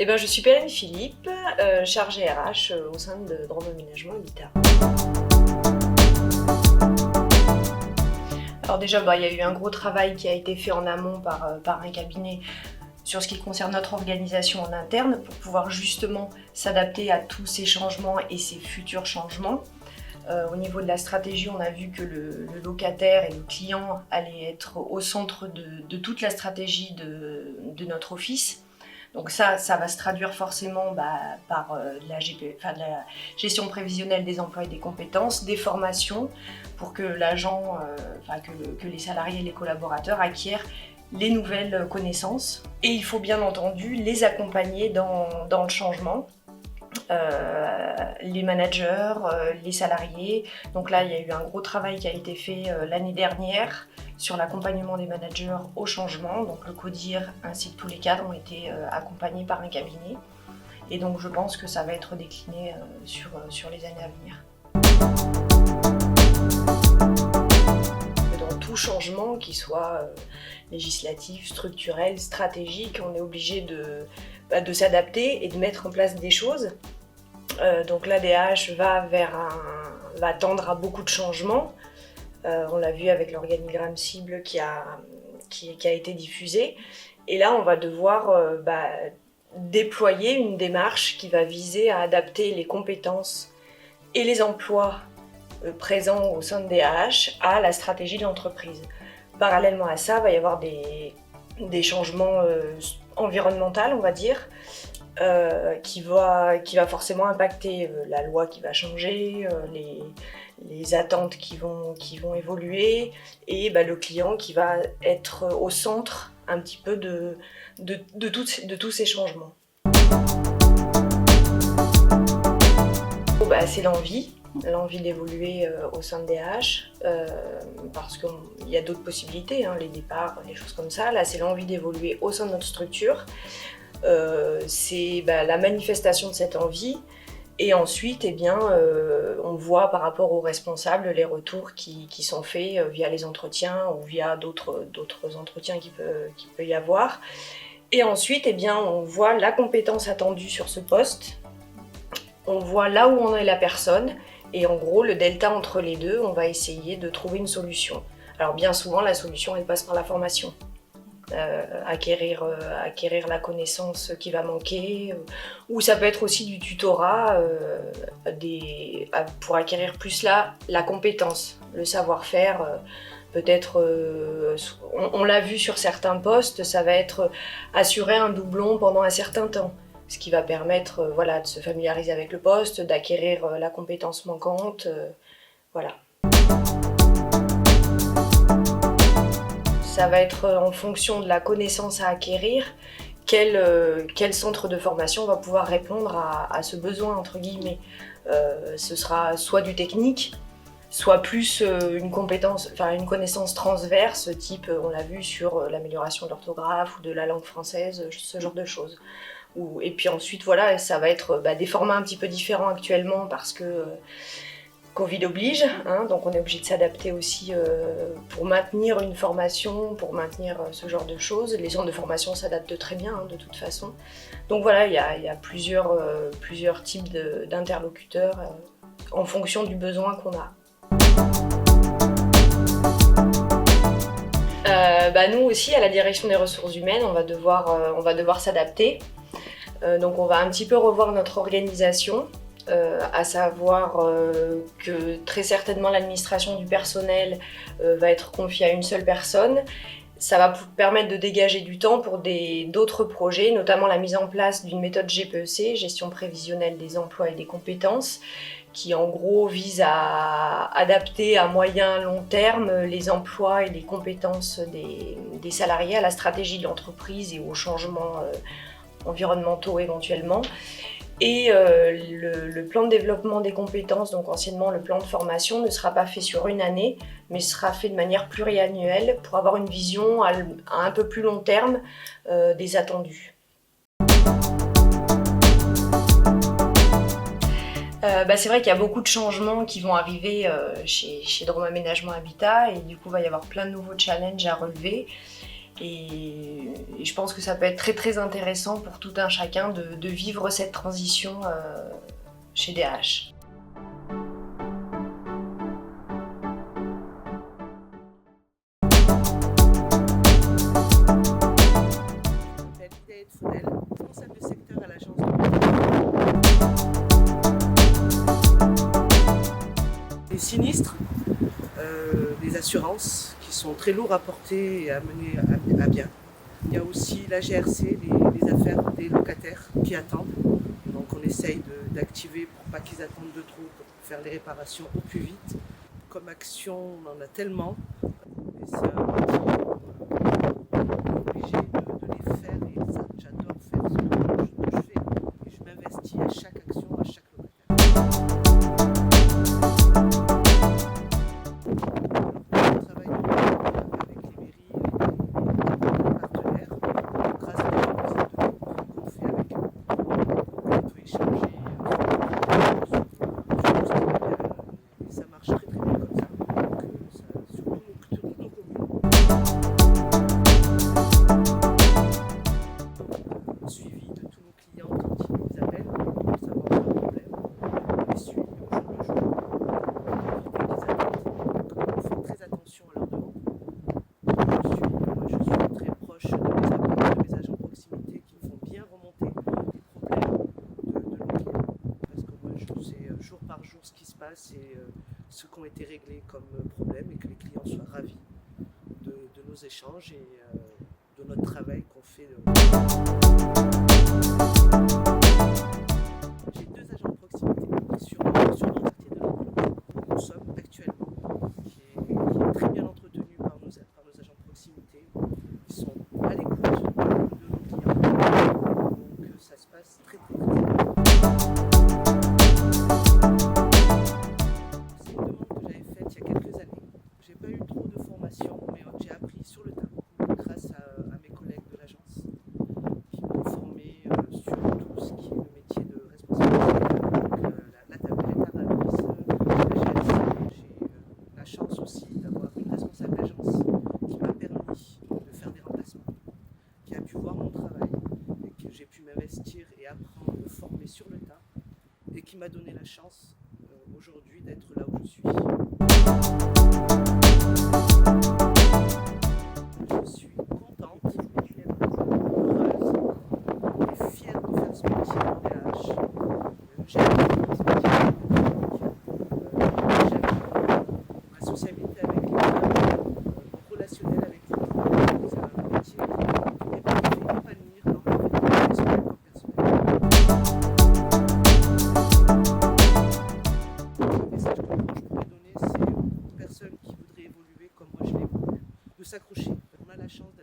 Eh ben, je suis Perrine Philippe, chargée RH au sein de Drôme Aménagement Habitat. Alors déjà, il y a eu un gros travail qui a été fait en amont par un cabinet sur ce qui concerne notre organisation en interne pour pouvoir justement s'adapter à tous ces changements et ces futurs changements. Au niveau de la stratégie, on a vu que le locataire et le client allaient être au centre de toute la stratégie de notre office. Donc ça va se traduire forcément par la gestion prévisionnelle des emplois et des compétences, des formations pour que l'agent, que les salariés et les collaborateurs acquièrent les nouvelles connaissances. Et il faut bien entendu les accompagner dans le changement. Les managers, les salariés. Donc là, il y a eu un gros travail qui a été fait l'année dernière sur l'accompagnement des managers au changement. Donc le CODIR ainsi que tous les cadres ont été accompagnés par un cabinet. Et donc je pense que ça va être décliné sur les années à venir. Dans tout changement, qu'il soit législatif, structurel, stratégique, on est obligé de s'adapter et de mettre en place des choses. Donc l'ADH va tendre à beaucoup de changements. On l'a vu avec l'organigramme cible qui a été diffusé. Et là, on va devoir déployer une démarche qui va viser à adapter les compétences et les emplois présents au sein de DAH à la stratégie de l'entreprise. Parallèlement à ça, il va y avoir des changements environnementaux, on va dire, qui va forcément impacter la loi qui va changer, les attentes qui vont évoluer et le client qui va être au centre un petit peu de tous ces changements. C'est l'envie d'évoluer au sein de DAH, parce qu'il y a d'autres possibilités, les départs, les choses comme ça. Là, c'est l'envie d'évoluer au sein de notre structure. C'est la manifestation de cette envie. Et ensuite, on voit par rapport aux responsables les retours qui sont faits via les entretiens ou via d'autres entretiens qu'il peut y avoir. Et ensuite, on voit la compétence attendue sur ce poste. On voit là où en est la personne. Et en gros, le delta entre les deux, on va essayer de trouver une solution. Alors bien souvent, la solution, elle passe par la formation. Acquérir la connaissance qui va manquer, ou ça peut être aussi du tutorat pour acquérir plus la compétence, le savoir-faire. Peut-être, on l'a vu sur certains postes, ça va être assurer un doublon pendant un certain temps, ce qui va permettre de se familiariser avec le poste, d'acquérir la compétence manquante, voilà. Ça va être en fonction de la connaissance à acquérir, quel centre de formation va pouvoir répondre à ce besoin, entre guillemets. Ce sera soit du technique, soit plus une connaissance transverse, type, on l'a vu sur l'amélioration de l'orthographe ou de la langue française, ce genre de choses. Et puis ensuite, ça va être des formats un petit peu différents actuellement parce que Covid oblige, donc on est obligé de s'adapter aussi pour maintenir une formation, pour maintenir ce genre de choses. Les centres de formation s'adaptent très bien de toute façon. Donc voilà, il y a plusieurs types d'interlocuteurs en fonction du besoin qu'on a. Nous aussi, à la direction des ressources humaines, on va devoir s'adapter. Donc on va un petit peu revoir notre organisation. À savoir que très certainement l'administration du personnel va être confiée à une seule personne. Ça va permettre de dégager du temps pour d'autres projets, notamment la mise en place d'une méthode GPEC, gestion prévisionnelle des emplois et des compétences, qui en gros vise à adapter à moyen long terme les emplois et les compétences des salariés à la stratégie de l'entreprise et aux changements environnementaux éventuellement. Et le plan de développement des compétences, donc anciennement le plan de formation, ne sera pas fait sur une année, mais sera fait de manière pluriannuelle pour avoir une vision à un peu plus long terme des attendus. C'est vrai qu'il y a beaucoup de changements qui vont arriver chez Drôme Aménagement Habitat et du coup il va y avoir plein de nouveaux challenges à relever. Et je pense que ça peut être très très intéressant pour tout un chacun de vivre cette transition chez DH. Responsable de secteur à l'agence les sinistres, les assurances qui sont très lourds à porter et à mener à bien. Il y a aussi la GRC, les affaires des locataires qui attendent. Donc on essaye d'activer pour pas qu'ils attendent de trop, pour faire les réparations au plus vite. Comme action, on en a tellement. Et c'est un métier on est obligé de les faire et ça, j'adore faire ce que je fais. Et je m'investis à chaque action, à chaque locataire. On travaille avec les mairies et les partenaires grâce à la visite de groupe qu'on fait avec eux. On peut échanger sur tout ce qui va bien et ça marche très très bien comme ça. Donc, sur toutes nos communes. Suivi de tous nos clients quand ils nous appellent pour savoir leurs problèmes. On les suit au jour le jour. On fait très attention à leurs demandes. Je suis très proche de mes agents de proximité qui me font bien remonter les problèmes de nos clients. Parce que moi je sais jour par jour ce qui se passe et ce qui ont été réglés comme problème et que les clients soient ravis de nos échanges et de notre travail qu'on fait. J'ai 2 agents de proximité sur nos quartiers de la ville où nous sommes actuellement, qui est très bien entretenu par nos agents de proximité. Ils sont à l'écoute de nos clients, donc ça se passe très très très bien. C'est une demande que j'avais faite il y a quelques années. J'ai pas eu trop de formation, mais j'ai appris sur le tas grâce à mes collègues de l'agence qui m'ont formé sur tout ce qui est le métier de responsabilité, donc la tablette, la remise, la GRC. J'ai la chance aussi d'avoir une responsable d'agence qui m'a permis de faire des remplacements, qui a pu voir mon travail et que j'ai pu m'investir et apprendre, me former sur le tas et qui m'a donné la chance aujourd'hui d'être là où je suis. Je suis contente, heureuse et fière de faire ce métier en DH. J'aime ce métier. J'aime ma sociabilité avec les gens, mon relationnel avec les gens. C'est un métier qui me fait épanouir dans ma vie professionnelle comme personnelle. Le message que je pourrais donner, c'est aux personnes qui voudraient évoluer comme moi je l'évolue, de s'accrocher. On a la chance